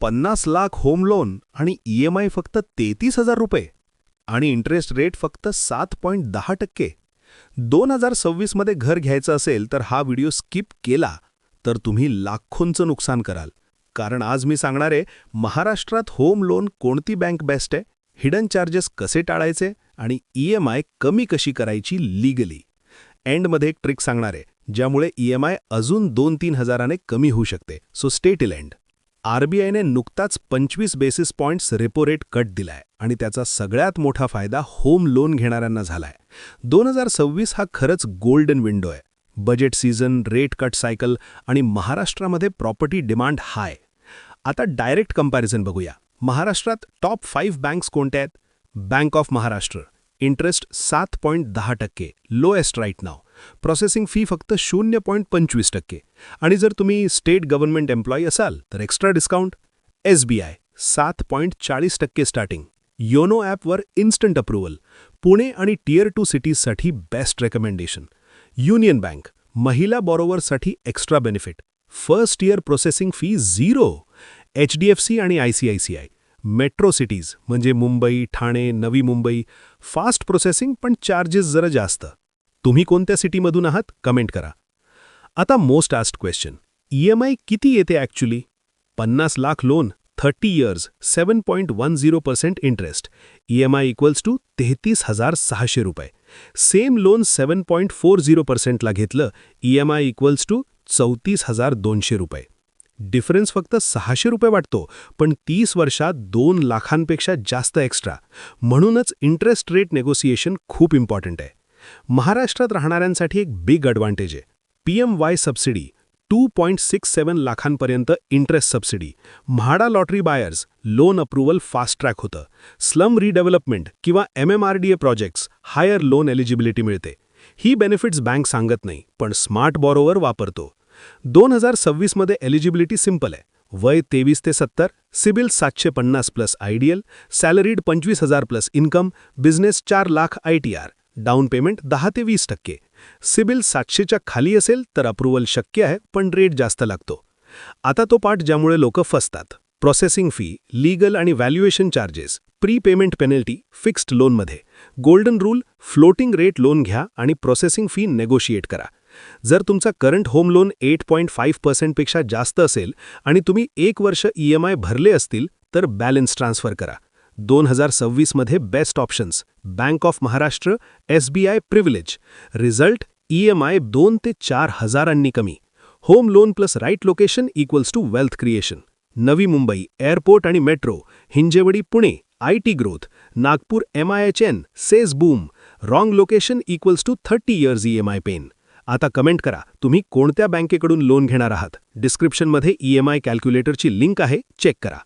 50 lakh home loan आणि EMI फक्त 33,000 रुपये आणि इंटरेस्ट रेट फक्त 7.10%. 2026 मध्ये घर घ्यायचं असेल तर हा व्हिडिओ स्किप केला तर तुम्ही लाखोंचं नुकसान कराल. कारण आज मी सांगणार आहे महाराष्ट्रात होम लोन कोणती बँक बेस्ट आहे, हिडन चार्जेस कसे टाळायचे आणि EMI कमी कशी करायची लीगली. एंडमध्ये एक ट्रिक सांगणार आहे ज्यामुळे EMI अजून 2-3 हजाराने कमी होऊ शकते. So stay till end. RBIने नुकताच 25 basis points repo rate cut दिलाय आणि त्याचा सगळ्यात मोठा फायदा होम लोन घेणाऱ्यांना झालाय. 2026 हा खरंच गोल्डन विंडो आहे. Budget season, rate cut cycle आणि महाराष्ट्रामध्ये प्रॉपर्टी डिमांड हाय. आता डायरेक्ट कंपॅरिझन बघूया. महाराष्ट्रात टॉप 5 बँक्स कोणत्या आहेत? Bank of Maharashtra, interest 7.10%, lowest rate नाव. प्रोसेसिंग फी फक्त 0.25%. आणि जर तुम्ही स्टेट गव्हर्नमेंट एम्प्लॉई असाल तर extra discount. SBI 7.40% starting. YONO ॲपवर इन्स्टंट अप्रूव्हल. पुणे आणि टियर 2 सिटीजसाठी बेस्ट रेकमेंडेशन. युनियन बँक महिला बॉरोवरसाठी extra benefit. First year processing fee 0. HDFC आणि ICICI मेट्रो सिटीज म्हणजे मुंबई, ठाणे, नवी मुंबई फास्ट प्रोसेसिंग पण चार्जेस जरा जास्त. तुम्ही कोणत्या सिटीमधून आहात कमेंट करा. आता मोस्ट आस्क्ड क्वेश्चन, EMI किती येते actually? 50 lakh loan, 30 years, 7.10% interest. EMI equals to 33,600 रुपये. सेम लोन 7.40% ला घेतलं, EMI इक्वल्स टू 34,200 रुपये. डिफरन्स फक्त 600 रुपये वाटतो, पण 30 वर्षात 2 लाखांपेक्षा जास्त एक्स्ट्रा. म्हणूनच इंटरेस्ट रेट नेगोसिएशन खूप इम्पॉर्टंट आहे. महाराष्ट्रात राहणाऱ्यांसाठी एक बिग ॲडव्हान्टेज आहे. PMY सबसिडी 2.67 लाखांपर्यंत interest subsidy. MHADA lottery buyers loan approval fast track होतं. स्लम रिडेव्हलपमेंट किंवा MMRDA projects higher loan eligibility मिळते. ही बेनिफिट्स बँक सांगत नाही, पण स्मार्ट बॉरोवर वापरतो. 2026 मध्ये एलिजिबिलिटी सिंपल आहे. वय 23 ते 70, CIBIL 750 plus ideal, salaried 25,000 plus income, business 4 lakh ITR, down payment 10 ते 20%. सिबिल 700च्या खाली असेल तर अप्रूव्हल शक्य आहे, पण रेट जास्त लागतो. आता तो पार्ट ज्यामुळे लोक फसतात. प्रोसेसिंग फी, लीगल आणि valuation charges, prepayment penalty fixed लोनमध्ये. Golden rule, floating rate loan घ्या आणि प्रोसेसिंग फी नेगोशिएट करा. जर तुमचा करंट होम लोन 8.5% पेक्षा जास्त असेल आणि तुम्ही 1 वर्ष EMI भरले असतील तर बॅलन्स ट्रान्सफर करा. 2026 मध्ये best options Bank of Maharashtra, SBI privilege. Result EMI 2 ते 4 हजारांनी कमी. Home loan plus right location equals to wealth creation. Navi Mumbai, airport आणि metro, Hinjewadi Pune, IT growth. Nagpur MIHN, SEZ boom. Wrong location equals to 30 years EMI pain. आता comment करा तुम्ही कोणत्या बँकेकडून loan घेणार आहात. डिस्क्रिप्शनमध्ये EMI कॅल्क्युलेटरची लिंक आहे, चेक करा.